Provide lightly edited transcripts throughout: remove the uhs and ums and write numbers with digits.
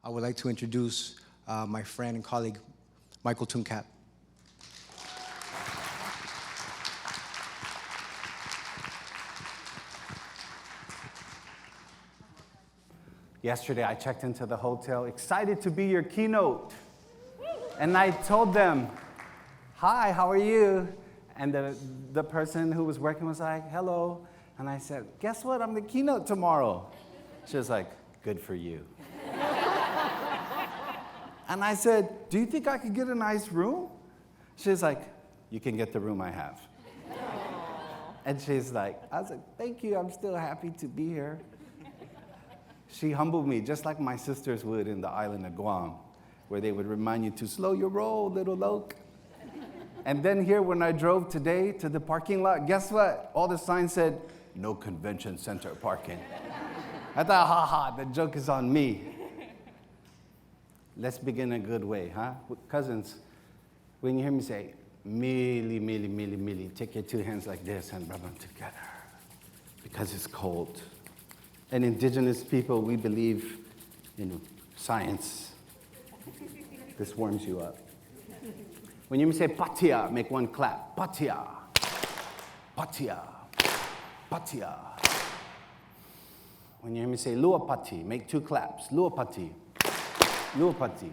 I would like to introduce my friend and colleague, Michael Tuncap. Yesterday, I checked into the hotel, excited to be your keynote. And I told them, hi, how are you? And the person who was working was like, hello. And I said, guess what? I'm the keynote tomorrow. She was like, good for you. And I said, do you think I could get a nice room? She's like, you can get the room I have. And she's like, I was like, thank you, I'm still happy to be here. She humbled me just like my sisters would in the island of Guam, where they would remind you to slow your roll, little loke. And then here, when I drove today to the parking lot, guess what? All the signs said, no convention center parking. I thought, ha, the joke is on me. Let's begin a good way, huh? Cousins, when you hear me say, mili, mili, mili, mili, take your two hands like this and rub them together, because it's cold. And indigenous people, we believe in science. This warms you up. When you say patia, make one clap. Patia, patia, patia. When you hear me say luapati, make two claps. Luapati, luapati.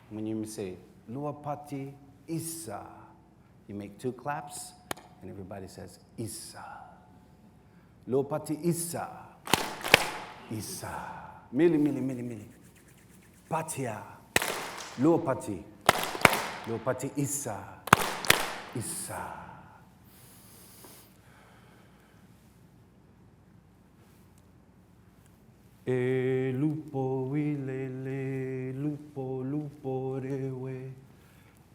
When you hear me say luapati isa, you make two claps, and everybody says isa. Luapati isa, isa. Mili, mili, mili, mili. Patia, luapati. Luapati isa, isa. E lupo wilele, lupo lupo rewe.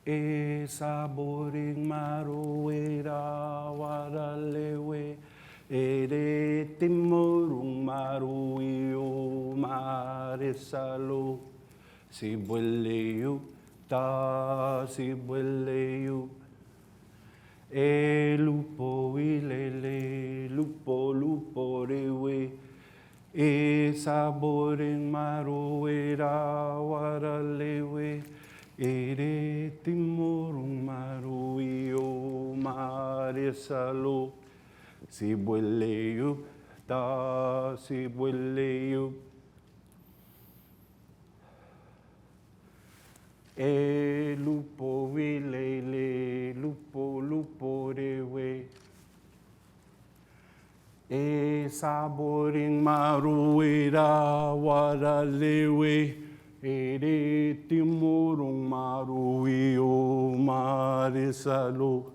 E saboring maruera waralewe. E re timorung maruio maresalo. Si bueleyu. Ta si bueleyu. E lupo ilele, lupo lupo rewe. E saboring maruera waralewe. E re timorung maruio maresalo. Si bueleyu, ta si bueleyu. E lupo wilele, lupo lupo rewe. E saboring maruera waralewe. E re timorung maruio maresalo.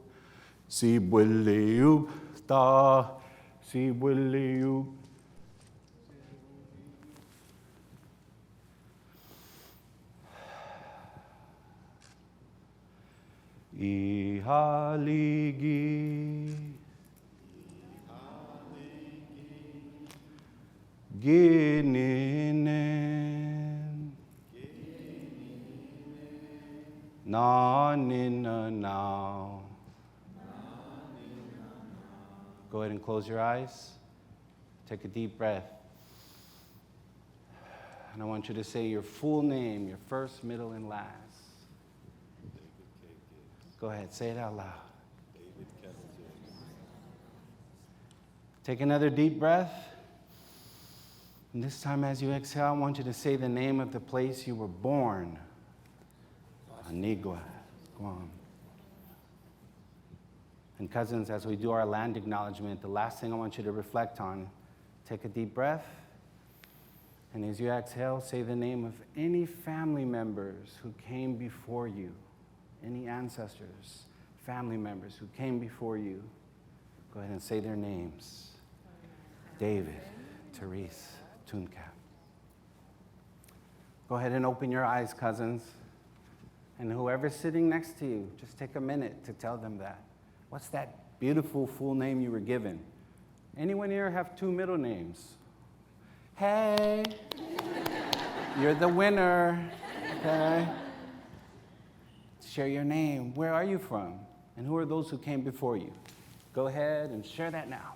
Si bueleyu, ta si bueleyu. Ihaligi, Gininen, Nanina now. Go ahead and close your eyes. Take a deep breath. And I want you to say your full name, your first, middle, and last. Go ahead, say it out loud. Take another deep breath. And this time as you exhale, I want you to say the name of the place you were born. Anigua, Guam. And cousins, as we do our land acknowledgement, the last thing I want you to reflect on, take a deep breath. And as you exhale, say the name of any family members who came before you. Any ancestors, family members who came before you. Go ahead and say their names. David, Therese, Tuncap. Go ahead and open your eyes, cousins. And whoever's sitting next to you, just take a minute to tell them that. What's that beautiful full name you were given? Anyone here have two middle names? Hey, you're the winner, okay? Share your name. Where are you from? And who are those who came before you? Go ahead and share that now.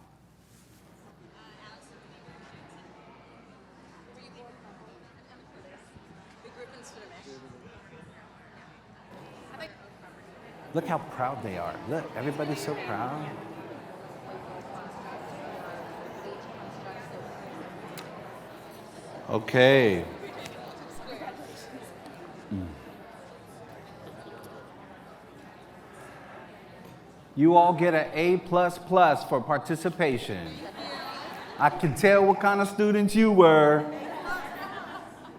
Look how proud they are. Look, everybody's so proud. Okay. You all get an A++ for participation. I can tell what kind of students you were.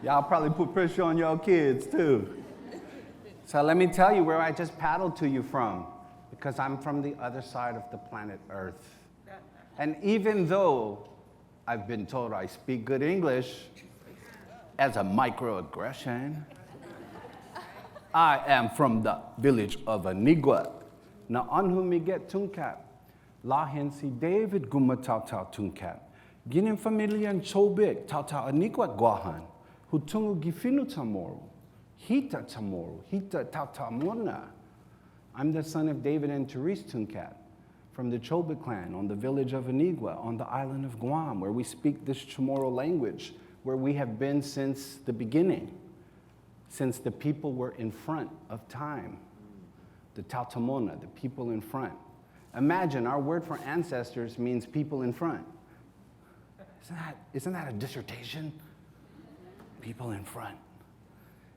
Y'all probably put pressure on y'all kids too. So let me tell you where I just paddled to you from, because I'm from the other side of the planet Earth. And even though I've been told I speak good English as a microaggression, I am from the village of Anigua. Na anhu mi get Tuncap. La hen si David guma tau tau Tuncap. Ginin familian chobik tau tau Anigua guahan. Hutungu gifinu tamoru. Hita tamoru. Hita tau tau murna. I'm the son of David and Therese Tuncap from the Chobik clan on the village of Anigua on the island of Guam, where we speak this Chamorro language, where we have been since the beginning, since the people were in front of time. The Tautamona, the people in front. Imagine, our word for ancestors means people in front. Isn't that a dissertation? People in front.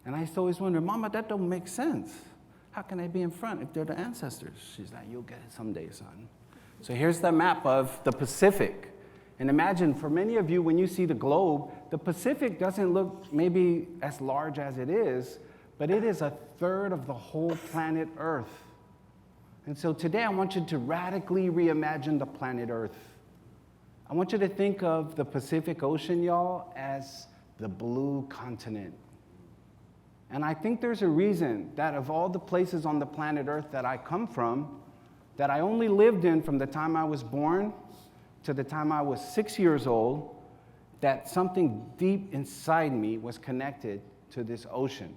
And I used to always wonder, Mama, that don't make sense. How can they be in front if they're the ancestors? She's like, you'll get it someday, son. So here's the map of the Pacific. And imagine, for many of you, when you see the globe, the Pacific doesn't look maybe as large as it is, but it is 1/3 of the whole planet Earth. And so today I want you to radically reimagine the planet Earth. I want you to think of the Pacific Ocean, y'all, as the blue continent. And I think there's a reason that of all the places on the planet Earth that I come from, that I only lived in from the time I was born to the time I was 6 years old, that something deep inside me was connected to this ocean.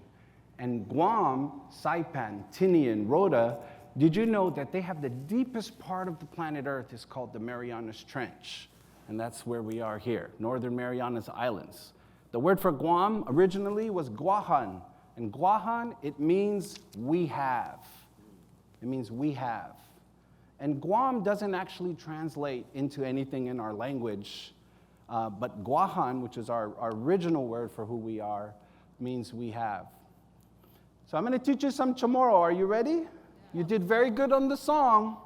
And Guam, Saipan, Tinian, Rota, did you know that they have the deepest part of the planet Earth is called the Marianas Trench? And that's where we are here, Northern Marianas Islands. The word for Guam originally was Guahan. And Guahan, it means we have. It means we have. And Guam doesn't actually translate into anything in our language, but Guahan, which is our original word for who we are, means we have. So I'm going to teach you some Chamorro. Are you ready? You did very good on the song.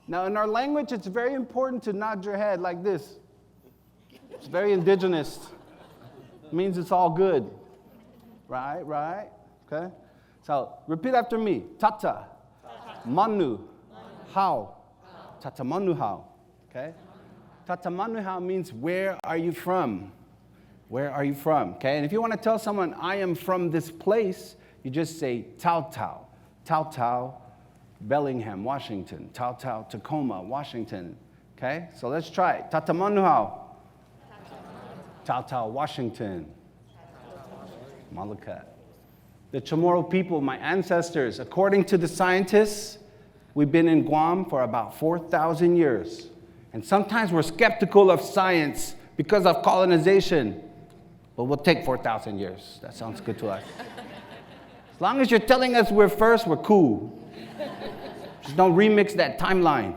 Now, in our language, it's very important to nod your head like this. It's very indigenous. It means it's all good. Right? Okay? So, repeat after me. Tata, manu, how. Tata manu how. Okay? Tata manu how means where are you from? Where are you from? Okay? And if you want to tell someone, I am from this place, you just say Tau Tau. Tau Tau, Bellingham, Washington. Tau Tau, Tacoma, Washington. Okay? So let's try it. Tata manu how. Tau Tau, Washington. Malakat. The Chamorro people, my ancestors, according to the scientists, we've been in Guam for about 4,000 years. And sometimes we're skeptical of science because of colonization. But we'll take 4,000 years. That sounds good to us. As long as you're telling us we're first, we're cool. Just don't remix that timeline.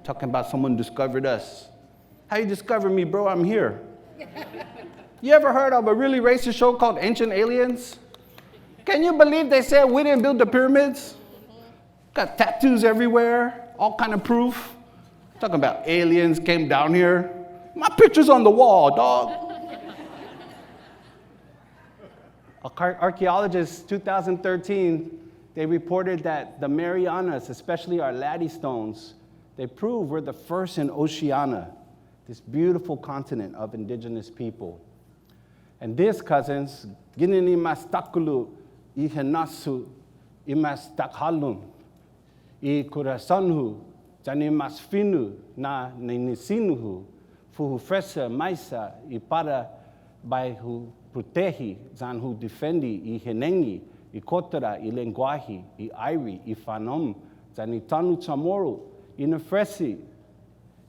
Talking about someone discovered us. How you discover me, bro? I'm here. You ever heard of a really racist show called Ancient Aliens? Can you believe they said we didn't build the pyramids? Got tattoos everywhere, all kind of proof. Talking about aliens came down here. My picture's on the wall, dog. Archaeologists, 2013, they reported that the Marianas, especially our laddie stones, they prove we're the first in Oceania, this beautiful continent of indigenous people. And this, cousins, ginini mastakulu ihenasu imastakhalun I kurasanhu jani masfinu na ninisinuhu fuhu fresa maisa I para baihu protehi zanhu defendi I henengi I kotara I lenguahi I airi I fanom jani tanu chamorro I nefresi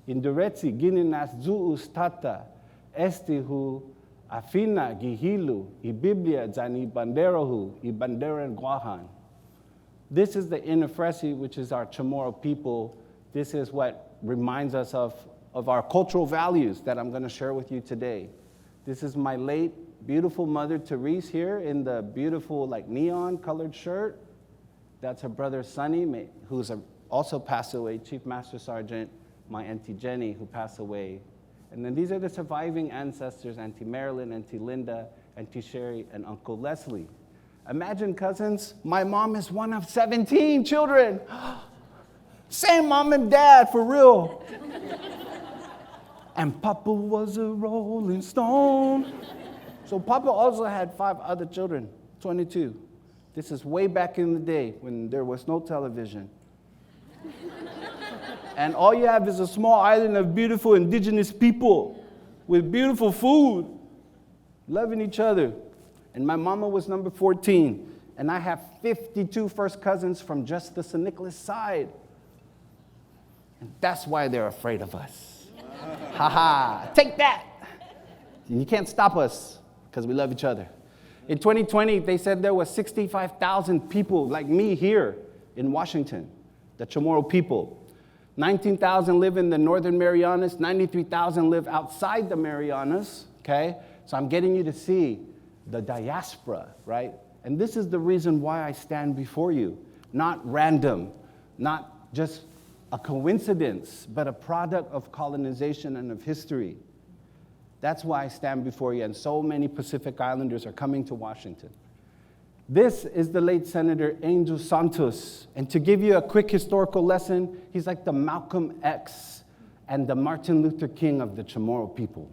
indireti gininas zuus tata este hu afina gihilu I biblia jani banderohu I bandera guahan. This is the Inafresi, which is our Chamorro people. This is what reminds us of our cultural values that I'm going to share with you today. This is my late, beautiful mother, Therese, here in the beautiful, like, neon-colored shirt. That's her brother, Sonny, who's also passed away, Chief Master Sergeant, my Auntie Jenny, who passed away. And then these are the surviving ancestors, Auntie Marilyn, Auntie Linda, Auntie Sherry, and Uncle Leslie. Imagine, cousins, my mom is one of 17 children. Same mom and dad, for real. And Papa was a rolling stone. So Papa also had 5 other children, 22. This is way back in the day when there was no television. And all you have is a small island of beautiful indigenous people with beautiful food, loving each other. And my mama was number 14. And I have 52 first cousins from just the San Nicolas side. And that's why they're afraid of us. Ha ha, take that. And you can't stop us because we love each other. In 2020, they said there was 65,000 people like me here in Washington, the Chamorro people. 19,000 live in the Northern Marianas, 93,000 live outside the Marianas, okay? So I'm getting you to see the diaspora, right? And this is the reason why I stand before you. Not random, not just a coincidence, but a product of colonization and of history. That's why I stand before you, and so many Pacific Islanders are coming to Washington. This is the late Senator Angel Santos, and to give you a quick historical lesson, he's like the Malcolm X and the Martin Luther King of the Chamorro people.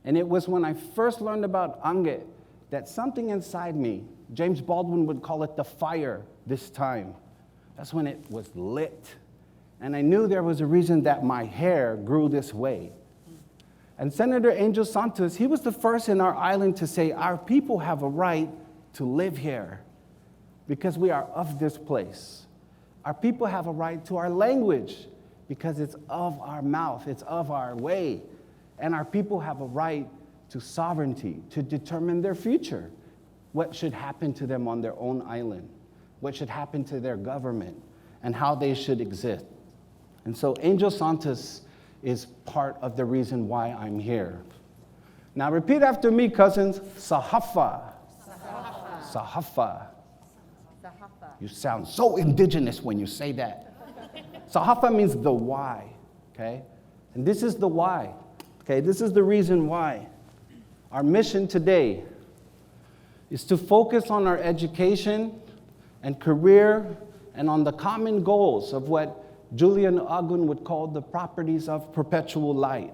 And it was when I first learned about Ange that something inside me, James Baldwin would call it the fire this time. That's when it was lit. And I knew there was a reason that my hair grew this way. And Senator Angel Santos, he was the first in our island to say, our people have a right to live here because we are of this place. Our people have a right to our language because it's of our mouth, it's of our way. And our people have a right to sovereignty, to determine their future, what should happen to them on their own island, what should happen to their government, and how they should exist. And so Angel Santos is part of the reason why I'm here. Now repeat after me, cousins. Sahafa. Sahafa. Sahafa. Sahafa. You sound so indigenous when you say that. Sahafa means the why, okay? And this is the why, okay? This is the reason why. Our mission today is to focus on our education and career and on the common goals of what Julian Agun would call the properties of perpetual light.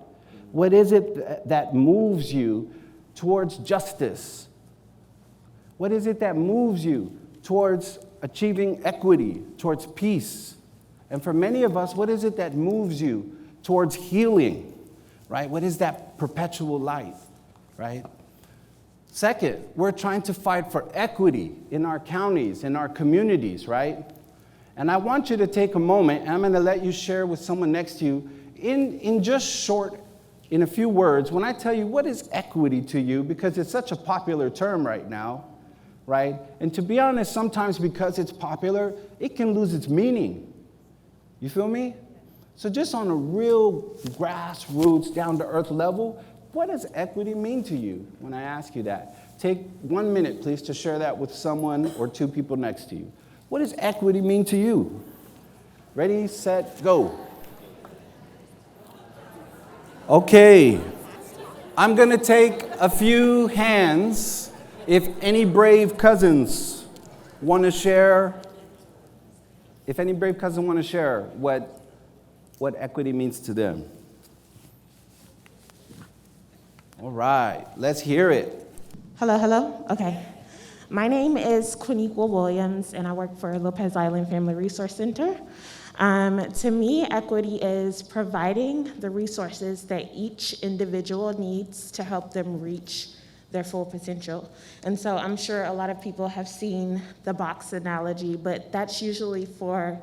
What is it that moves you towards justice? What is it that moves you towards achieving equity, towards peace? And for many of us, what is it that moves you towards healing, right? What is that perpetual light, right? Second, we're trying to fight for equity in our counties, in our communities, right? And I want you to take a moment, and I'm going to let you share with someone next to you in just short, in a few words, when I tell you what is equity to you, because it's such a popular term right now, right? And to be honest, sometimes because it's popular, it can lose its meaning. You feel me? So just on a real grassroots, down-to-earth level, what does equity mean to you when I ask you that? Take 1 minute, please, to share that with someone or 2 people next to you. What does equity mean to you? Ready, set, go. Okay. I'm going to take a few hands if any brave cousins want to share. If any brave cousins want to share what equity means to them. All right, let's hear it. Hello, hello. Okay. My name is Quiniqua Williams, and I work for Lopez Island Family Resource Center. To me, equity is providing the resources that each individual needs to help them reach their full potential. And so I'm sure a lot of people have seen the box analogy, but that's usually for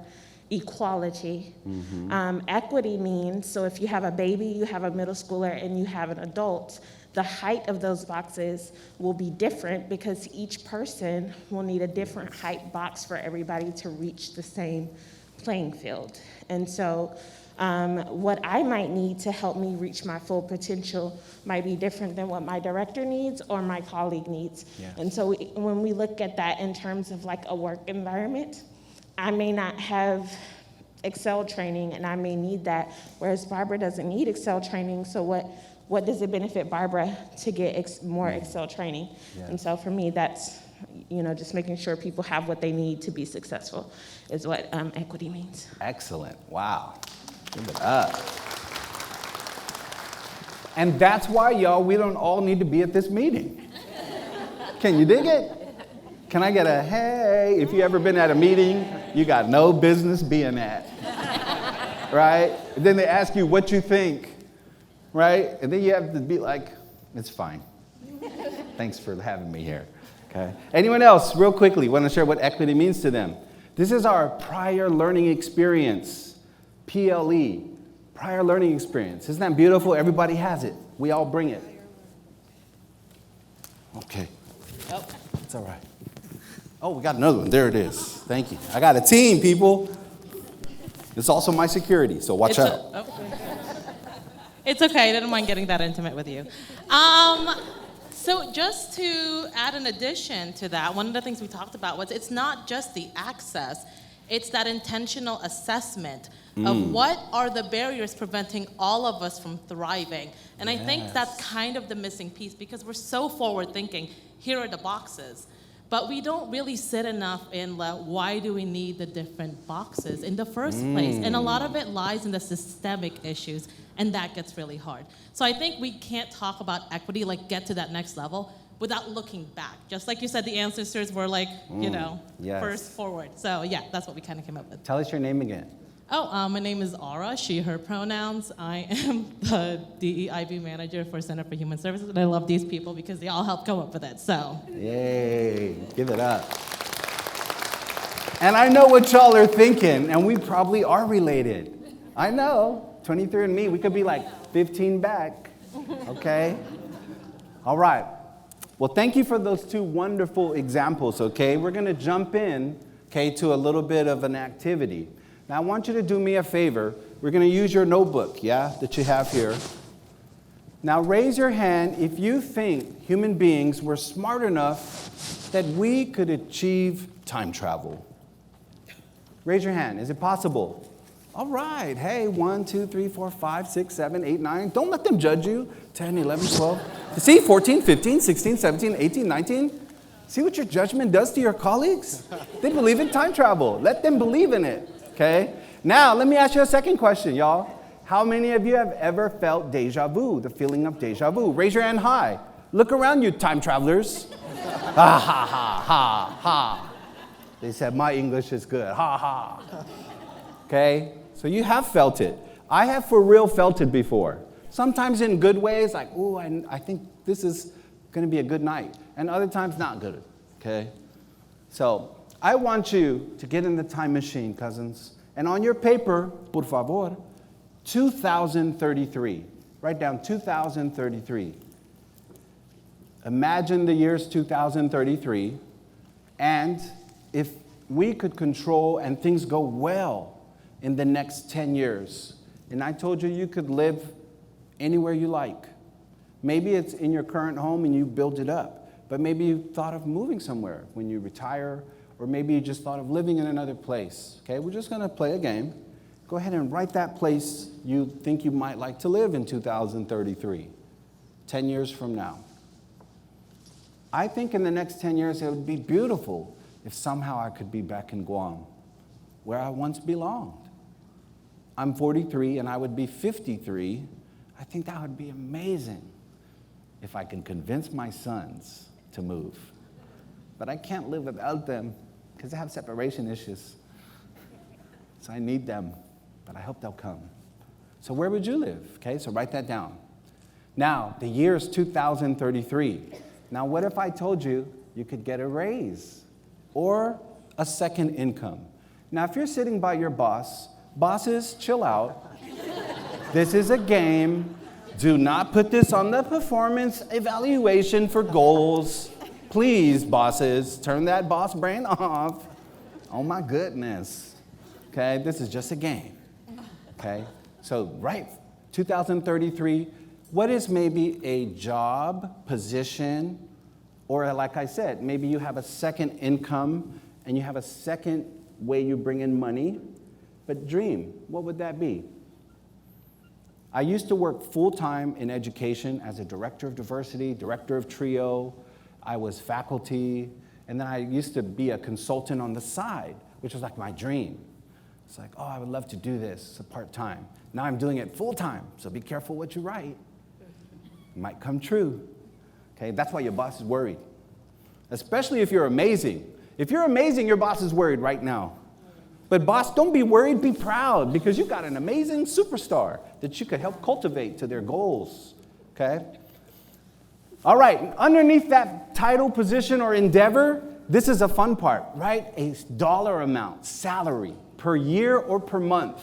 equality. Mm-hmm. Equity means, so if you have a baby, you have a middle schooler, and you have an adult, the height of those boxes will be different because each person will need a different height box for everybody to reach the same playing field. And so what I might need to help me reach my full potential might be different than what my director needs or my colleague needs. Yeah. And so when we look at that in terms of like a work environment, I may not have Excel training and I may need that, whereas Barbara doesn't need Excel training. So what does it benefit Barbara to get more Excel training? Yeah. And so for me, that's, just making sure people have what they need to be successful is what equity means. Excellent. Wow. Give it up. And that's why, y'all, we don't all need to be at this meeting. Can you dig it? Can I get a hey? If you ever been at a meeting you got no business being at, right? And then they ask you what you think, right? And then you have to be like, it's fine. Thanks for having me here. Okay. Anyone else, real quickly, want to share what equity means to them? This is our prior learning experience, PLE, prior learning experience. Isn't that beautiful? Everybody has it. We all bring it. Okay. Oh. It's all right. Oh, we got another one. There it is. Thank you. I got a team, people. It's also my security, so watch out. It's okay. I didn't mind getting that intimate with you. So just to add an addition to that, one of the things we talked about was it's not just the access, it's that intentional assessment of what are the barriers preventing all of us from thriving. And Yes. I think that's kind of the missing piece because we're so forward thinking, here are the boxes. But we don't really sit enough in why do we need the different boxes in the first place? And a lot of it lies in the systemic issues, and that gets really hard. So I think we can't talk about equity, get to that next level, without looking back. Just like you said, the ancestors were Yes. first forward. So yeah, that's what we kind of came up with. Tell us your name again. My name is Aura, she, her pronouns. I am the DEIB manager for Center for Human Services, and I love these people because they all helped come up with it, so. Yay, give it up. And I know what y'all are thinking, and we probably are related. I know, 23andMe, we could be 15 back, okay? All right, well, thank you for those two wonderful examples, okay? We're gonna jump in, okay, to a little bit of an activity. Now, I want you to do me a favor. We're going to use your notebook, that you have here. Now, raise your hand if you think human beings were smart enough that we could achieve time travel. Raise your hand. Is it possible? All right. Hey, 1, 2, 3, 4, 5, 6, 7, 8, 9. Don't let them judge you. 10, 11, 12. See, 14, 15, 16, 17, 18, 19. See what your judgment does to your colleagues? They believe in time travel. Let them believe in it. Okay, now let me ask you a second question, y'all. How many of you have ever felt deja vu, the feeling of deja vu? Raise your hand high. Look around you, time travelers. Ha, ha, ha, ha, ha. They said, my English is good. Ha, ha. Okay, so you have felt it. I have for real felt it before. Sometimes in good ways, ooh, I think this is going to be a good night. And other times, not good, okay? So I want you to get in the time machine, cousins. And on your paper, por favor, 2033. Write down 2033. Imagine the year's 2033. And if we could control and things go well in the next 10 years, and I told you could live anywhere you like. Maybe it's in your current home and you build it up. But maybe you thought of moving somewhere when you retire, or maybe you just thought of living in another place. Okay, we're just gonna play a game. Go ahead and write that place you think you might like to live in 2033, 10 years from now. I think in the next 10 years it would be beautiful if somehow I could be back in Guam, where I once belonged. I'm 43 and I would be 53. I think that would be amazing if I can convince my sons to move. But I can't live without them because I have separation issues. So I need them, but I hope they'll come. So where would you live? Okay, so write that down. Now, the year is 2033. Now, what if I told you you could get a raise or a second income? Now, if you're sitting by your boss, bosses, chill out. This is a game. Do not put this on the performance evaluation for goals. Please, bosses, turn that boss brain off. Oh my goodness. Okay, this is just a game. Okay, so right, 2033, what is maybe a job, position, or like I said, maybe you have a second income and you have a second way you bring in money, but dream, what would that be? I used to work full-time in education as a director of diversity, director of TRIO. I was faculty, and then I used to be a consultant on the side, which was like my dream. It's like, oh, I would love to do this part-time. Now I'm doing it full-time, so be careful what you write. It might come true. Okay, that's why your boss is worried, especially if you're amazing. If you're amazing, your boss is worried right now. But boss, don't be worried, be proud, because you got an amazing superstar that you could help cultivate to their goals, okay? All right, underneath that title, position, or endeavor, this is a fun part, right? A dollar amount, salary, per year or per month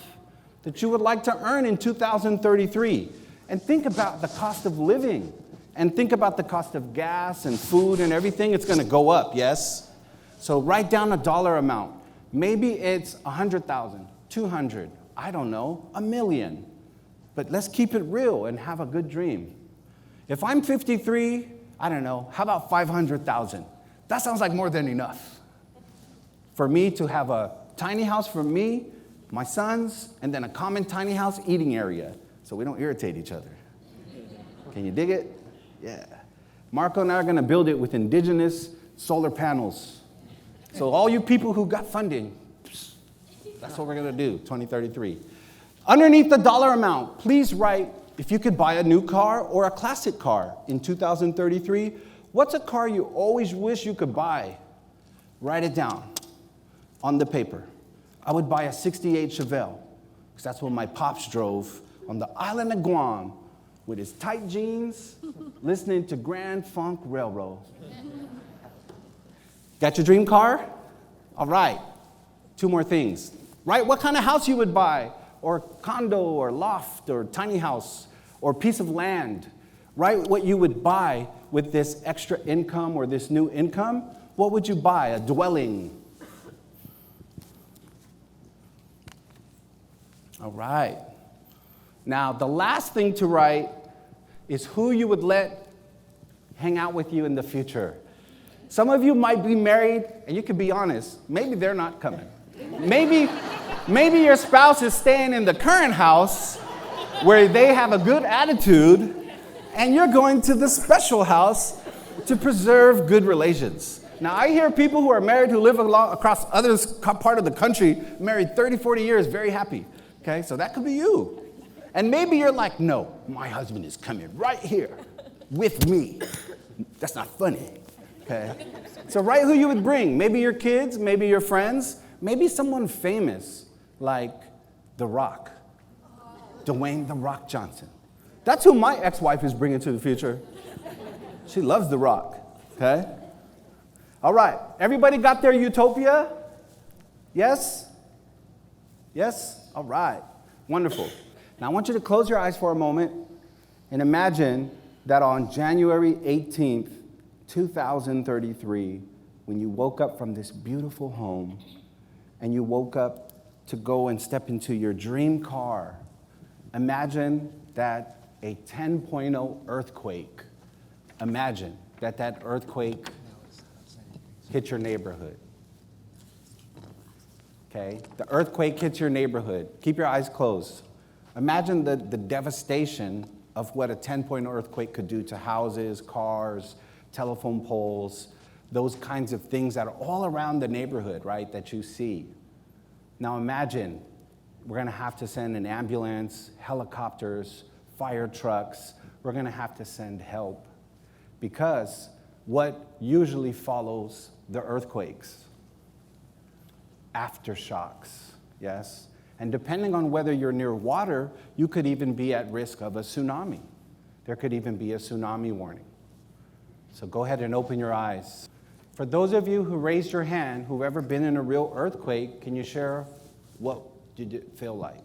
that you would like to earn in 2033. And think about the cost of living, and think about the cost of gas and food and everything. It's gonna go up, yes? So write down a dollar amount. Maybe it's 100,000, 200, I don't know, 1 million. But let's keep it real and have a good dream. If I'm 53, I don't know, how about 500,000? That sounds like more than enough for me to have a tiny house for me, my sons, and then a common tiny house eating area so we don't irritate each other. Can you dig it? Yeah. Marco and I are going to build it with Indigenous solar panels. So all you people who got funding, that's what we're going to do, 2033. Underneath the dollar amount, please write if you could buy a new car or a classic car in 2033. What's a car you always wish you could buy? Write it down on the paper. I would buy a 68 Chevelle, because that's what my pops drove on the island of Guam with his tight jeans, listening to Grand Funk Railroad. Got your dream car? All right, 2 more things. Right, what kind of house you would buy, or condo, or loft, or tiny house, or piece of land. Write what you would buy with this extra income or this new income. What would you buy? A dwelling. All right. Now, the last thing to write is who you would let hang out with you in the future. Some of you might be married, and you can be honest, maybe they're not coming. Maybe your spouse is staying in the current house where they have a good attitude, and you're going to the special house to preserve good relations. Now, I hear people who are married who live across other part of the country, married 30, 40 years, very happy. Okay, so that could be you. And maybe you're like, no, my husband is coming right here with me. That's not funny. Okay, so write who you would bring. Maybe your kids, maybe your friends, maybe someone famous like The Rock, Dwayne The Rock Johnson. That's who my ex-wife is bringing to the future. She loves The Rock, okay? All right, everybody got their utopia? Yes? Yes? All right, wonderful. Now I want you to close your eyes for a moment and imagine that on January 18th, 2033, when you woke up from this beautiful home and you woke up to go and step into your dream car, imagine that a 10.0 earthquake, imagine that that earthquake hit your neighborhood. Okay? The earthquake hits your neighborhood. Keep your eyes closed. Imagine the devastation of what a 10.0 earthquake could do to houses, cars, telephone poles, those kinds of things that are all around the neighborhood, right, that you see. Now imagine we're going to have to send an ambulance, helicopters, fire trucks. We're going to have to send help because what usually follows the earthquakes? Aftershocks, yes? And depending on whether you're near water, you could even be at risk of a tsunami. There could even be a tsunami warning. So go ahead and open your eyes. For those of you who raised your hand, who've ever been in a real earthquake, can you share what did it feel like?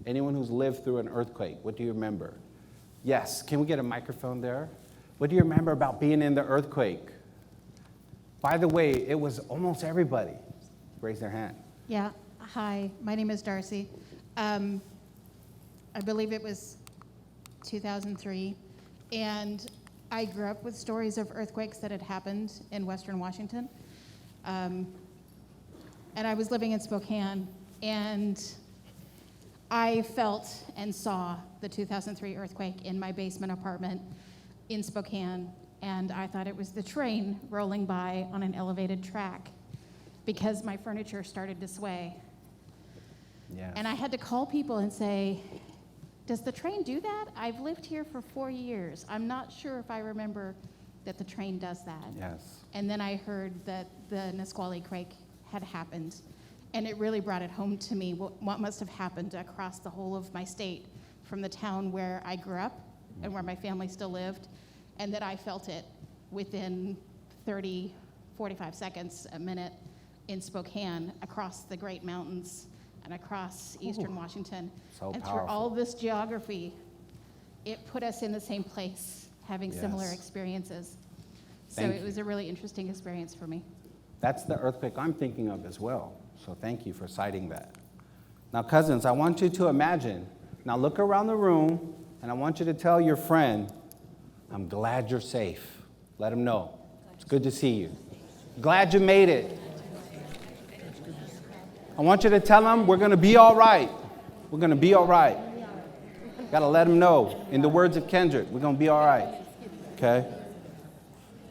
Anyone who's lived through an earthquake, what do you remember? Yes, can we get a microphone there? What do you remember about being in the earthquake? By the way, it was almost everybody. Raise their hand. Yeah, hi, my name is Darcy. I believe it was 2003, and I grew up with stories of earthquakes that had happened in Western Washington. And I was living in Spokane, and I felt and saw the 2003 earthquake in my basement apartment in Spokane, and I thought it was the train rolling by on an elevated track because my furniture started to sway. Yes. And I had to call people and say, does the train do that? I've lived here for 4 years. I'm not sure if I remember that the train does that. Yes. And then I heard that the Nisqually quake had happened. And it really brought it home to me what must have happened across the whole of my state, from the town where I grew up and where my family still lived, and that I felt it within 30, 45 seconds, a minute in Spokane, across the Great Mountains and across eastern Washington. So and powerful. through all this geography, it put us in the same place, having similar Yes. experiences. So Thank it you. was a really interesting experience for me. That's the earthquake I'm thinking of as well. So thank you for citing that. Now, cousins, I want you to imagine. Now look around the room, and I want you to tell your friend, I'm glad you're safe. Let him know. It's good to see you. Glad you made it. I want you to tell him we're going to be all right. We're going to be all right. Got to let him know. In the words of Kendrick, we're going to be all right. Okay?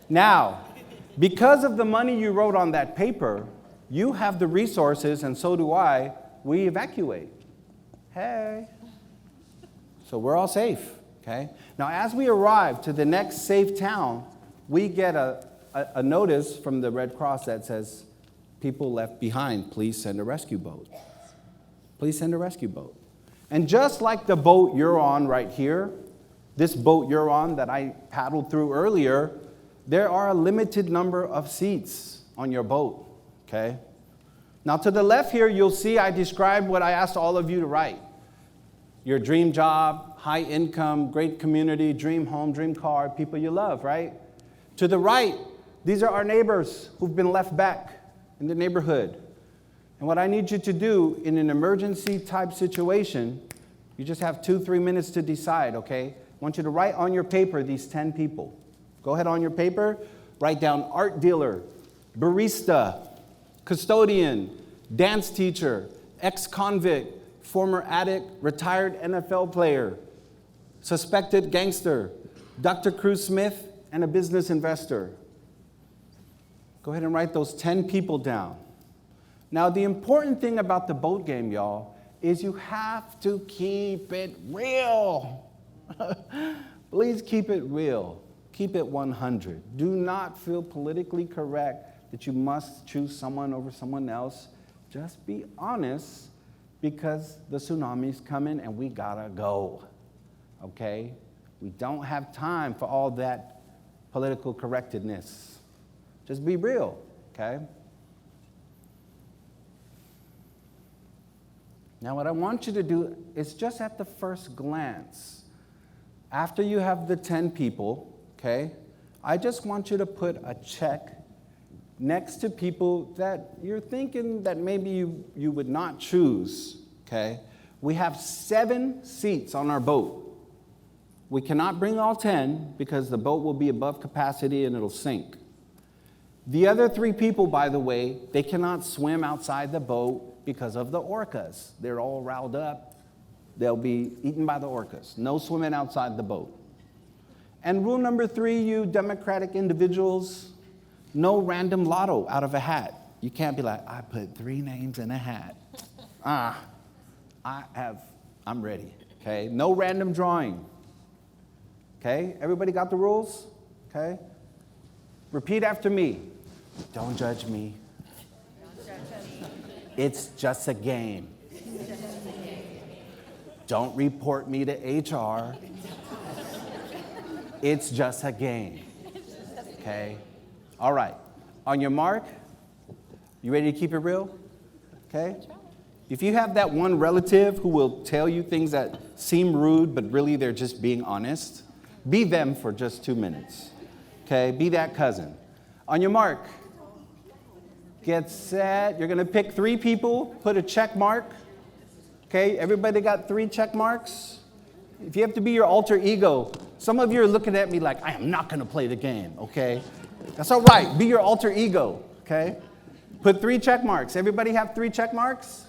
Now, because of the money you wrote on that paper, you have the resources, and so do I. We evacuate. Hey. So we're all safe, okay? Now, as we arrive to the next safe town, we get a notice from the Red Cross that says, people left behind, please send a rescue boat. Please send a rescue boat. And just like the boat you're on right here, this boat you're on that I paddled through earlier, there are a limited number of seats on your boat, okay? Now, to the left here, you'll see I described what I asked all of you to write. Your dream job, high income, great community, dream home, dream car, people you love, right? To the right, these are our neighbors who've been left back in the neighborhood. And what I need you to do in an emergency type situation, you just have 2-3 minutes to decide, okay? I want you to write on your paper these 10 people. Go ahead on your paper, write down art dealer, barista, custodian, dance teacher, ex-convict, former addict, retired NFL player, suspected gangster, Dr. Cruz Smith, and a business investor. Go ahead and write those 10 people down. Now, the important thing about the boat game, y'all, is you have to keep it real. Please keep it real. Keep it 100. Do not feel politically correct that you must choose someone over someone else. Just be honest, because the tsunami's coming and we gotta go, okay? We don't have time for all that political correctness. Just be real, okay? Now, what I want you to do is just at the first glance, after you have the 10 people, okay, I just want you to put a check next to people that you're thinking that maybe you would not choose, okay? We have 7 seats on our boat. We cannot bring all 10 because the boat will be above capacity and it'll sink. The other 3 people, by the way, they cannot swim outside the boat because of the orcas. They're all riled up. They'll be eaten by the orcas. No swimming outside the boat. And rule number 3, you democratic individuals, no random lotto out of a hat. You can't be like, I put 3 names in a hat. I'm ready, okay? No random drawing, okay? Everybody got the rules, okay? Repeat after me. Don't judge me. It's just a game. Don't report me to HR. It's just a game, okay? All right, on your mark, you ready to keep it real? Okay? If you have that one relative who will tell you things that seem rude, but really they're just being honest, be them for just 2 minutes. Okay, be that cousin. On your mark, get set. You're gonna pick 3 people, put a check mark. Okay, everybody got 3 check marks? If you have to be your alter ego, some of you are looking at me like, I am not gonna play the game, okay? That's all right, be your alter ego, okay? Put 3 check marks. Everybody have 3 check marks?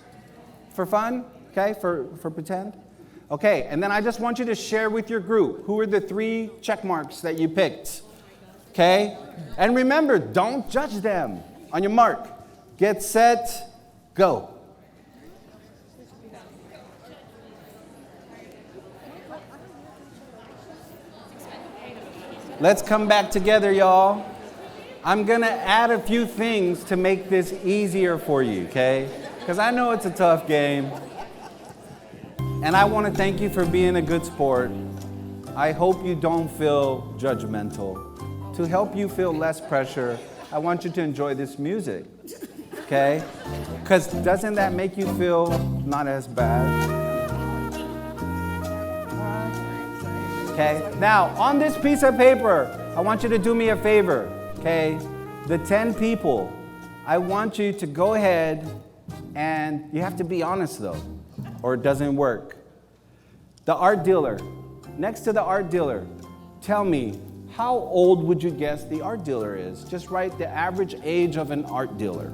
For fun, okay, for pretend? Okay, and then I just want you to share with your group who are the 3 check marks that you picked, okay? And remember, don't judge them. On your mark, get set, go. Let's come back together, y'all. I'm gonna add a few things to make this easier for you, okay? Because I know it's a tough game. And I want to thank you for being a good sport. I hope you don't feel judgmental. To help you feel less pressure, I want you to enjoy this music, okay? Because doesn't that make you feel not as bad? Okay, now on this piece of paper, I want you to do me a favor, okay? The 10 people, I want you to go ahead and you have to be honest though, or it doesn't work. The art dealer, next to the art dealer, tell me, how old would you guess the art dealer is? Just write the average age of an art dealer.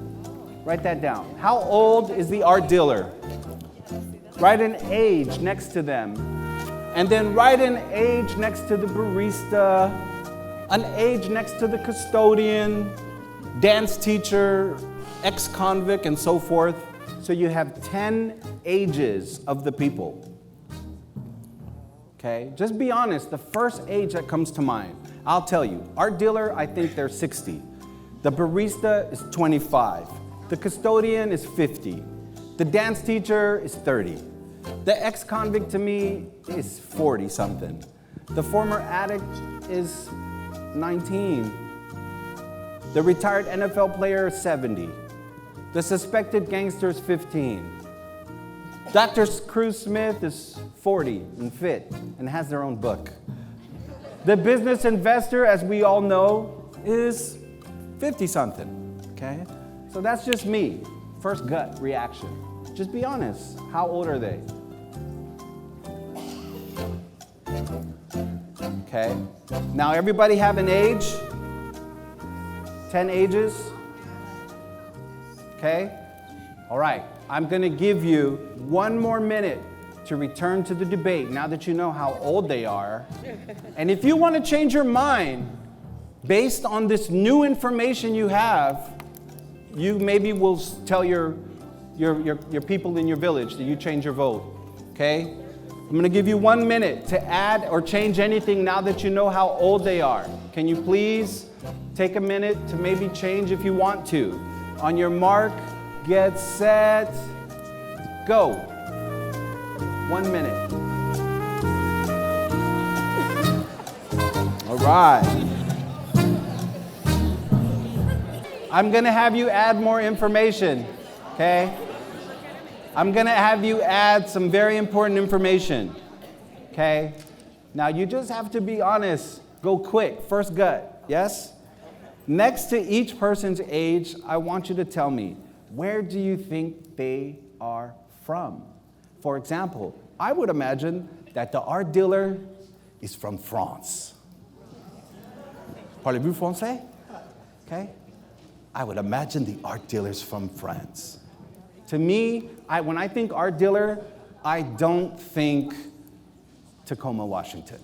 Write that down. How old is the art dealer? Write an age next to them. And then write an age next to the barista, an age next to the custodian, dance teacher, ex-convict, and so forth. So you have 10 ages of the people. Okay, just be honest, the first age that comes to mind. I'll tell you, art dealer, I think they're 60. The barista is 25. The custodian is 50. The dance teacher is 30. The ex-convict to me is 40 something. The former addict is 19. The retired NFL player is 70. The suspected gangster is 15. Dr. Cruz Smith is 40 and fit and has their own book. The business investor, as we all know, is 50 something, okay? So that's just me, first gut reaction. Just be honest, how old are they? Okay, now everybody have an age? 10 ages? Okay, all right. I'm going to give you 1 more minute to return to the debate now that you know how old they are. And if you want to change your mind based on this new information you have, you maybe will tell your people in your village that you change your vote. Okay? I'm going to give you 1 minute to add or change anything now that you know how old they are. Can you please take a minute to maybe change if you want to? On your mark, get set, go. 1 minute. All right. I'm going to have you add more information, okay? I'm going to have you add some very important information, okay? Now, you just have to be honest. Go quick. First gut, yes? Next to each person's age, I want you to tell me, where do you think they are from? For example, I would imagine that the art dealer is from France. Parlez-vous français? Okay? I would imagine the art dealer's from France. To me, when I think art dealer, I don't think Tacoma, Washington.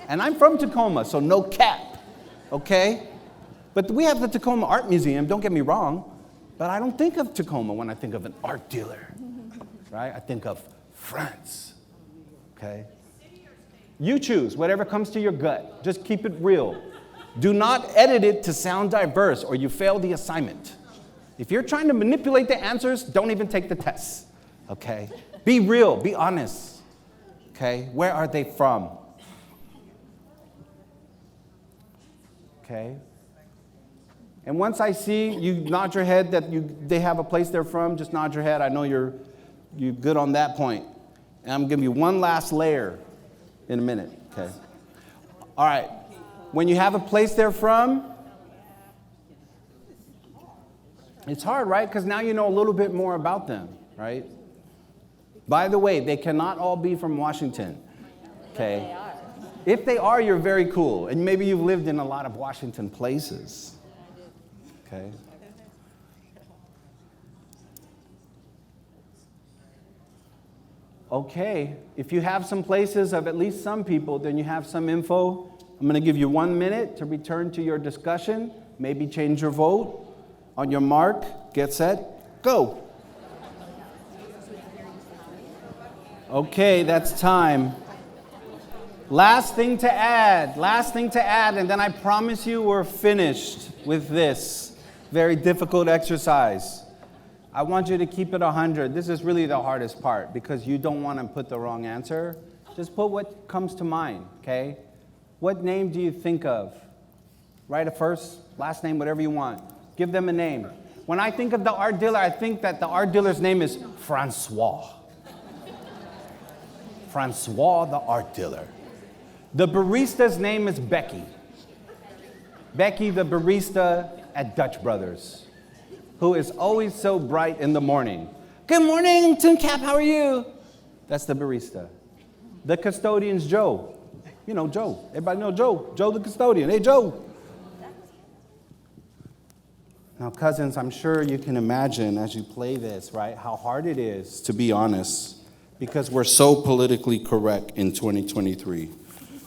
And I'm from Tacoma, so no cap, okay? But we have the Tacoma Art Museum, don't get me wrong, but I don't think of Tacoma when I think of an art dealer, right? I think of France, okay? You choose whatever comes to your gut. Just keep it real. Do not edit it to sound diverse or you fail the assignment. If you're trying to manipulate the answers, don't even take the tests, okay? Be real, be honest, okay? Where are they from? Okay? And once I see you nod your head that they have a place they're from, just nod your head. I know you're good on that point. And I'm giving you one last layer in a minute, okay? All right. When you have a place they're from, it's hard, right? Because now you know a little bit more about them, right? By the way, they cannot all be from Washington, okay? If they are, you're very cool. And maybe you've lived in a lot of Washington places, okay? Okay, if you have some places of at least some people, then you have some info. I'm going to give you 1 minute to return to your discussion, maybe change your vote. On your mark, get set, go. Okay, that's time. Last thing to add, and then I promise you we're finished with this very difficult exercise. I want you to keep it 100. This is really the hardest part because you don't want to put the wrong answer. Just put what comes to mind, okay? What name do you think of? Write a first, last name, whatever you want. Give them a name. When I think of the art dealer, I think that the art dealer's name is Francois. Francois, the art dealer. The barista's name is Becky. Becky, the barista at Dutch Brothers, who is always so bright in the morning. Good morning, Tuncap, how are you? That's the barista. The custodian's Joe. You know Joe. Everybody know Joe. Joe the custodian. Hey, Joe. Now, cousins, I'm sure you can imagine as you play this, right, how hard it is to be honest, because we're so politically correct in 2023.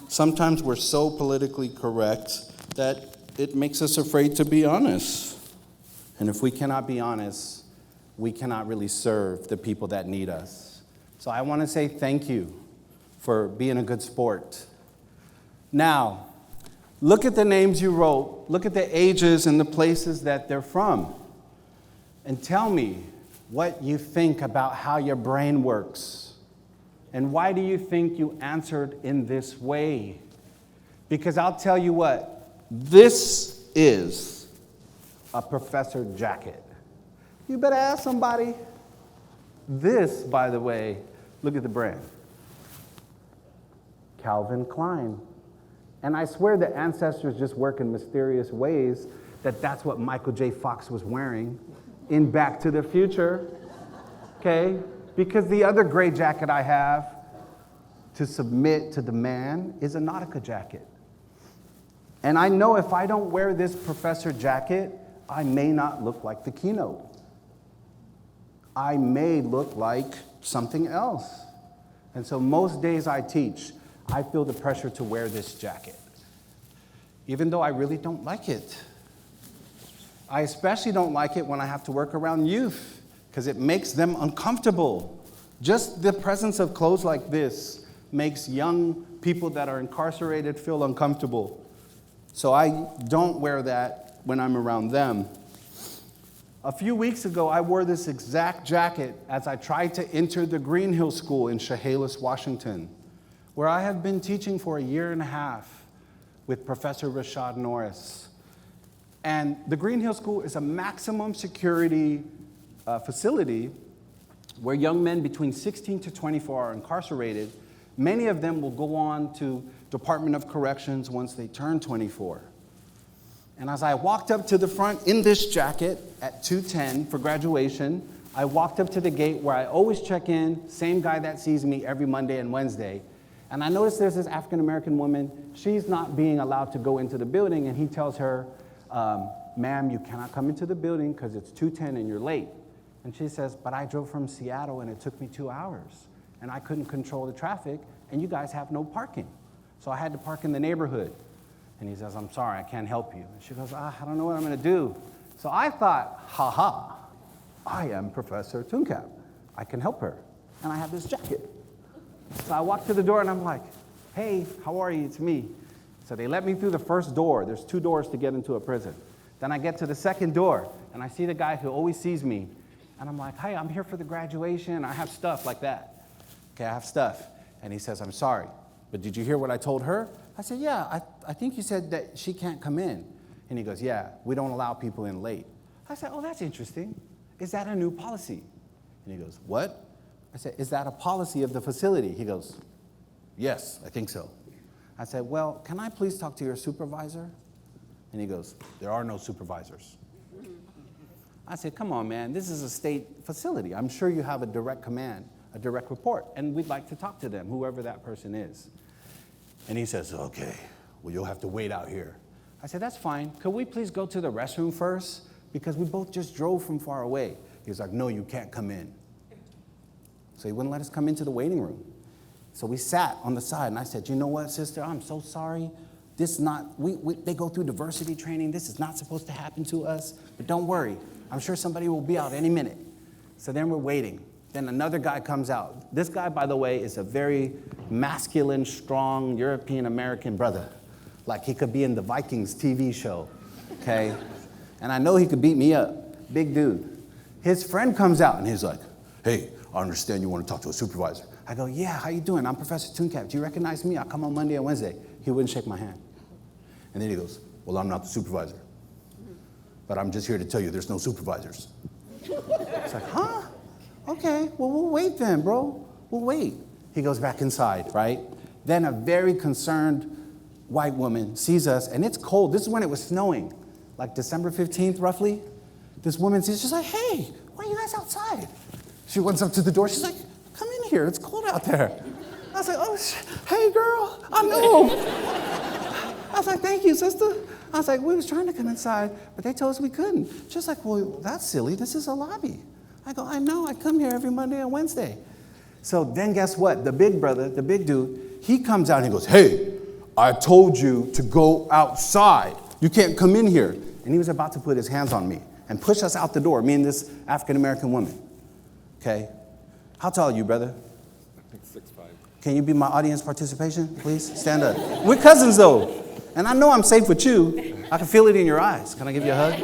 Sometimes we're so politically correct that it makes us afraid to be honest. And if we cannot be honest, we cannot really serve the people that need us. So I want to say thank you for being a good sport. Now, look at the names you wrote. Look at the ages and the places that they're from. And tell me what you think about how your brain works. And why do you think you answered in this way? Because I'll tell you what, this is a professor jacket. You better ask somebody. This, by the way, look at the brand. Calvin Klein. And I swear the ancestors just work in mysterious ways that's what Michael J. Fox was wearing in Back to the Future, okay? Because the other gray jacket I have to submit to the man is a Nautica jacket. And I know if I don't wear this professor jacket, I may not look like the keynote. I may look like something else. And so most days I teach, I feel the pressure to wear this jacket, even though I really don't like it. I especially don't like it when I have to work around youth, because it makes them uncomfortable. Just the presence of clothes like this makes young people that are incarcerated feel uncomfortable. So I don't wear that when I'm around them. A few weeks ago, I wore this exact jacket as I tried to enter the Green Hill School in Chehalis, Washington, where I have been teaching for 1.5 years with Professor Rashad Norris. And the Green Hill School is a maximum security facility where young men between 16 to 24 are incarcerated. Many of them will go on to Department of Corrections once they turn 24. And as I walked up to the front in this jacket at 2:10 for graduation, I walked up to the gate where I always check in, same guy that sees me every Monday and Wednesday. And I noticed there's this African-American woman. She's not being allowed to go into the building, and he tells her, ma'am, you cannot come into the building because it's 2:10 and you're late. And she says, but I drove from Seattle and it took me 2 hours, and I couldn't control the traffic, and you guys have no parking. So I had to park in the neighborhood. And he says, I'm sorry, I can't help you. And she goes, I don't know what I'm going to do. So I thought, I am Professor Tuncap. I can help her. And I have this jacket. So I walked to the door and I'm like, hey, how are you? It's me. So they let me through the first door. There's 2 doors to get into a prison. Then I get to the second door and I see the guy who always sees me. And I'm like, hey, I'm here for the graduation. I have stuff like that. Okay, I have stuff. And he says, I'm sorry, but did you hear what I told her? I said, yeah, I think you said that she can't come in. And he goes, yeah, we don't allow people in late. I said, oh, that's interesting. Is that a new policy? And he goes, what? I said, is that a policy of the facility? He goes, yes, I think so. I said, well, can I please talk to your supervisor? And he goes, there are no supervisors. I said, come on, man, this is a state facility. I'm sure you have a direct command, a direct report, and we'd like to talk to them, whoever that person is. And he says, okay, well, you'll have to wait out here. I said, that's fine. Could we please go to the restroom first? Because we both just drove from far away. He was like, no, you can't come in. So he wouldn't let us come into the waiting room. So we sat on the side, and I said, you know what, sister, I'm so sorry. This is not, they go through diversity training. This is not supposed to happen to us, but don't worry. I'm sure somebody will be out any minute. So then we're waiting. Then another guy comes out. This guy, by the way, is a very masculine, strong European-American brother. Like he could be in the Vikings TV show, okay? And I know he could beat me up, big dude. His friend comes out and he's like, hey, I understand you want to talk to a supervisor. I go, yeah, how you doing? I'm Professor Tuncap. Do you recognize me? I come on Monday and Wednesday. He wouldn't shake my hand. And then he goes, well, I'm not the supervisor. But I'm just here to tell you there's no supervisors. It's like, huh? Okay, well, we'll wait then, bro. We'll wait. He goes back inside, right? Then a very concerned white woman sees us, and it's cold. This is when it was snowing, like December 15th, roughly. This woman sees, she's like, hey, why are you guys outside? She runs up to the door. She's like, come in here. It's cold out there. I was like, oh, hey, girl, I know. I was like, thank you, sister. I was like, we was trying to come inside, but they told us we couldn't. She's like, well, that's silly. This is a lobby. I go, I know. I come here every Monday and Wednesday. So then guess what? The big brother, the big dude, he comes out and he goes, hey, I told you to go outside. You can't come in here. And he was about to put his hands on me and push us out the door, me and this African-American woman. Okay? How tall are you, brother? I think 6'5". Can you be my audience participation, please? Stand up. We're cousins, though. And I know I'm safe with you. I can feel it in your eyes. Can I give you a hug?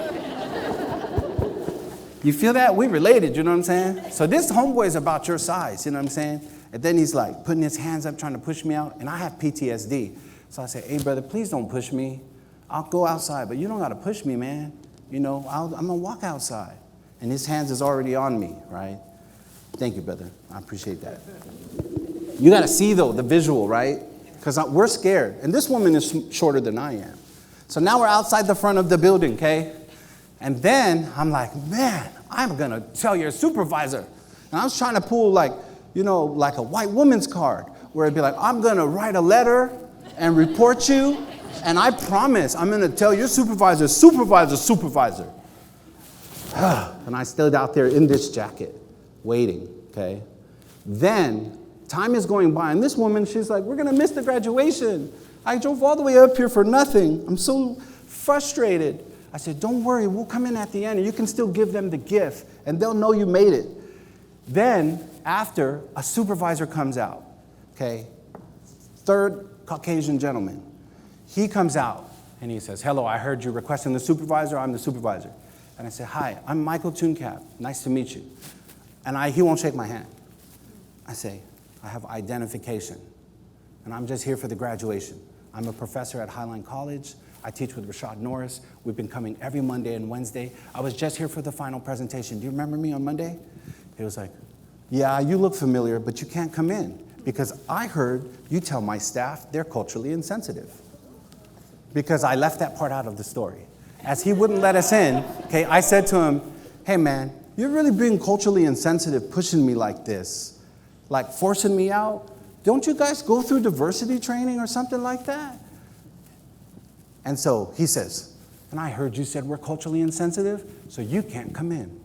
You feel that? We related, you know what I'm saying? So this homeboy is about your size, you know what I'm saying? And then he's like putting his hands up, trying to push me out. And I have PTSD. So I say, hey, brother, please don't push me. I'll go outside, but you don't got to push me, man. You know, I'm going to walk outside. And his hands is already on me, right? Thank you, brother. I appreciate that. You got to see, though, the visual, right? Because we're scared. And this woman is shorter than I am. So now we're outside the front of the building, okay? And then I'm like, man, I'm going to tell your supervisor. And I was trying to pull like, you know, like a white woman's card where it'd be like, I'm going to write a letter and report you. And I promise I'm going to tell your supervisor. And I stood out there in this jacket waiting, okay? Then time is going by. And this woman, she's like, we're going to miss the graduation. I drove all the way up here for nothing. I'm so frustrated. I said, don't worry, we'll come in at the end and you can still give them the gift and they'll know you made it. Then after, a supervisor comes out, okay? Third Caucasian gentleman. He comes out and he says, hello, I heard you requesting the supervisor. I'm the supervisor. And I said, hi, I'm Michael Tuncap. Nice to meet you. And he won't shake my hand. I say, I have identification and I'm just here for the graduation. I'm a professor at Highline College. I teach with Rashad Norris. We've been coming every Monday and Wednesday. I was just here for the final presentation. Do you remember me on Monday? He was like, yeah, you look familiar, but you can't come in because I heard you tell my staff they're culturally insensitive. Because I left that part out of the story. As he wouldn't let us in, okay, I said to him, hey man, you're really being culturally insensitive pushing me like this, like forcing me out. Don't you guys go through diversity training or something like that? And so he says, and I heard you said we're culturally insensitive, so you can't come in.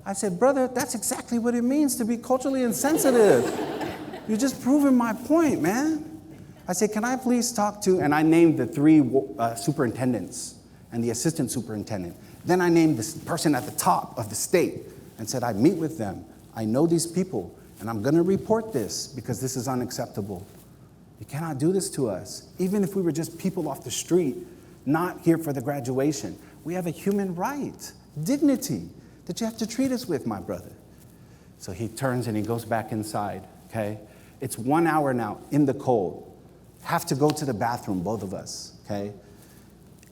I said, brother, that's exactly what it means to be culturally insensitive. You're just proving my point, man. I said, can I please talk to, and I named the three superintendents and the assistant superintendent. Then I named this person at the top of the state and said, I meet with them. I know these people, and I'm going to report this because this is unacceptable. You cannot do this to us. Even if we were just people off the street, not here for the graduation. We have a human right, dignity, that you have to treat us with, my brother. So he turns and he goes back inside, okay? It's 1 hour now in the cold. Have to go to the bathroom, both of us, okay?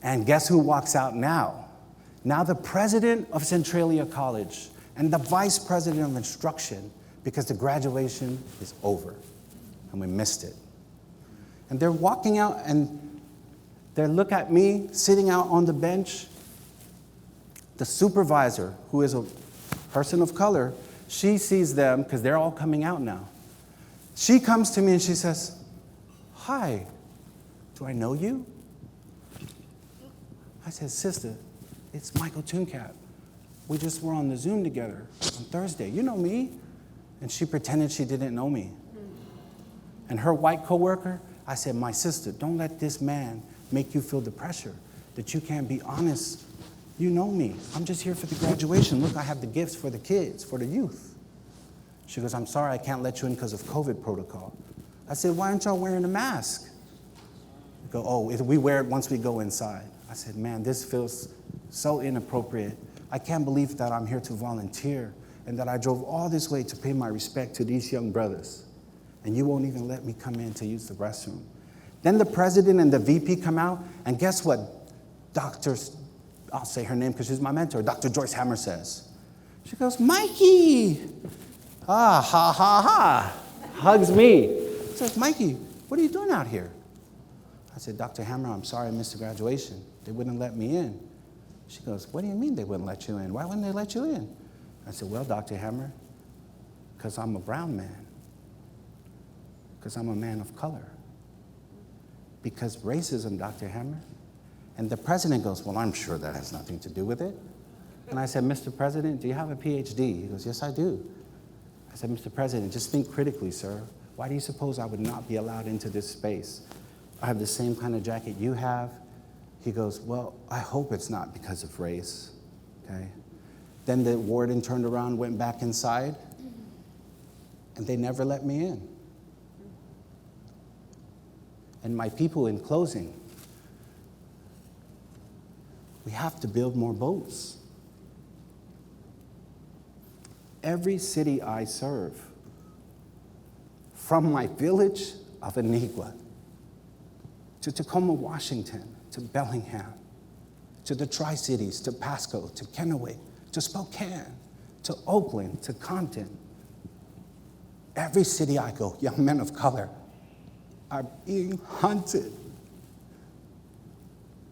And guess who walks out now? Now the president of Centralia College and the vice president of instruction, because the graduation is over and we missed it. And they're walking out and they look at me sitting out on the bench. The supervisor, who is a person of color, she sees them because they're all coming out now. She comes to me and she says, "Hi, do I know you?" I said, "Sister, it's Michael Tuncap. We just were on the Zoom together on Thursday. You know me." And she pretended she didn't know me. And her white coworker, I said, "My sister, don't let this man make you feel the pressure that you can't be honest. You know me. I'm just here for the graduation. Look, I have the gifts for the kids, for the youth." She goes, "I'm sorry, I can't let you in because of COVID protocol." I said, "Why aren't y'all wearing a mask?" They go, "Oh, we wear it once we go inside." I said, "Man, this feels so inappropriate. I can't believe that I'm here to volunteer and that I drove all this way to pay my respect to these young brothers. And you won't even let me come in to use the restroom." Then the president and the VP come out, and guess what I'll say her name because she's my mentor, Dr. Joyce Hammer says. She goes, "Mikey!" Ha, ha, ha. Hugs me. Says, "Mikey, what are you doing out here?" I said, "Dr. Hammer, I'm sorry I missed the graduation. They wouldn't let me in." She goes, "What do you mean they wouldn't let you in? Why wouldn't they let you in?" I said, "Well, Dr. Hammer, because I'm a brown man. Because I'm a man of color. Because racism, Dr. Hammer." And the president goes, "Well, I'm sure that has nothing to do with it." And I said, "Mr. President, do you have a PhD?" He goes, "Yes, I do." I said, "Mr. President, just think critically, sir. Why do you suppose I would not be allowed into this space? I have the same kind of jacket you have." He goes, "Well, I hope it's not because of race." Okay. Then the warden turned around, went back inside, and they never let me in. And my people, in closing, we have to build more boats. Every city I serve, from my village of Anigua to Tacoma, Washington, to Bellingham, to the Tri-Cities, to Pasco, to Kennewick, to Spokane, to Oakland, to Compton. Every city I go, young men of color are being hunted,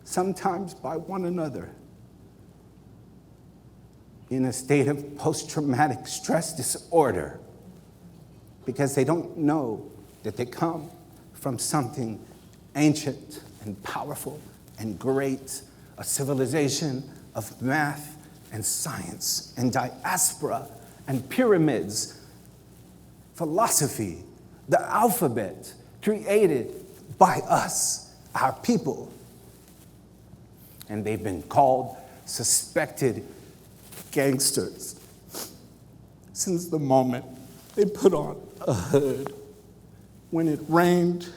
sometimes by one another, in a state of post-traumatic stress disorder, because they don't know that they come from something ancient and powerful and great, a civilization of math and science and diaspora and pyramids, philosophy, the alphabet created by us, our people. And they've been called suspected gangsters since the moment they put on a hood when it rained,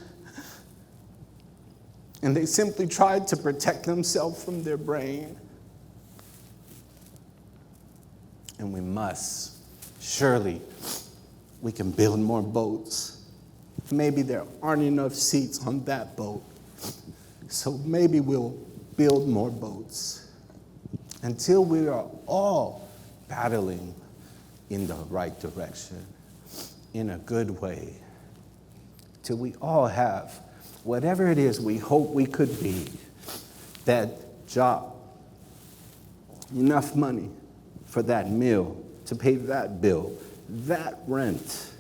and they simply tried to protect themselves from their brain. And we must, surely, we can build more boats. Maybe there aren't enough seats on that boat, so maybe we'll build more boats until we are all paddling in the right direction, in a good way, till we all have whatever it is we hope we could be, that job, enough money for that meal, to pay that bill, that rent,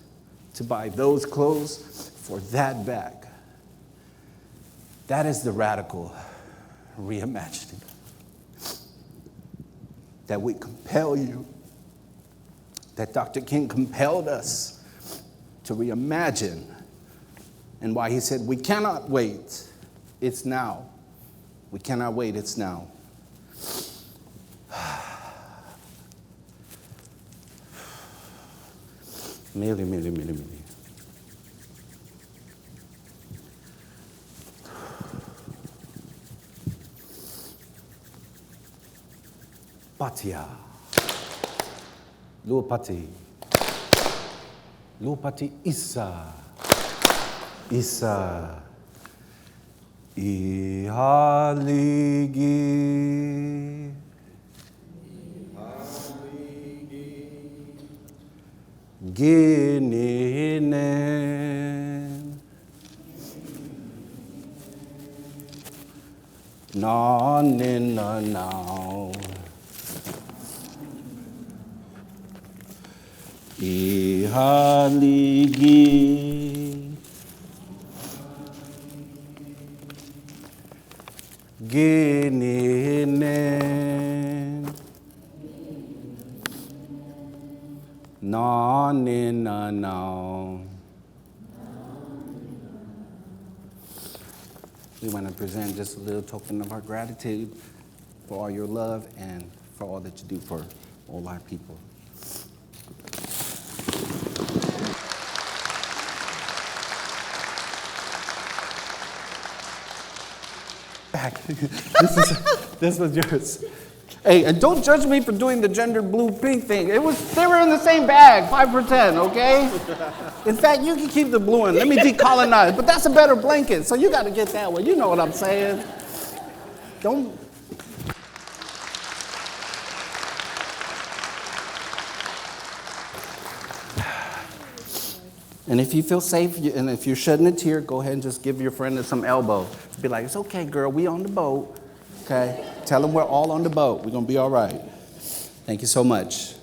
to buy those clothes for that bag. That is the radical reimagining. That we compel you, that Dr. King compelled us to reimagine, and why he said, we cannot wait, it's now. We cannot wait, it's now. Mili. Patia. Luopati. Luopati Isa. Isa. Ihaligi. Gininen. Na nina now. Ihaligi. Gininen. Na nina now. We want to present just a little token of our gratitude for all your love and for all that you do for all our people. This was yours. Hey, and don't judge me for doing the gender blue pink thing. They were in the same bag, 5 for 10, okay? In fact, you can keep the blue one. Let me decolonize. But that's a better blanket, so you got to get that one. You know what I'm saying? Don't. And if you feel safe, and if you're shedding a tear, go ahead and just give your friend some elbow. Be like, it's okay, girl, we on the boat. Okay? Tell them we're all on the boat. We're going to be all right. Thank you so much.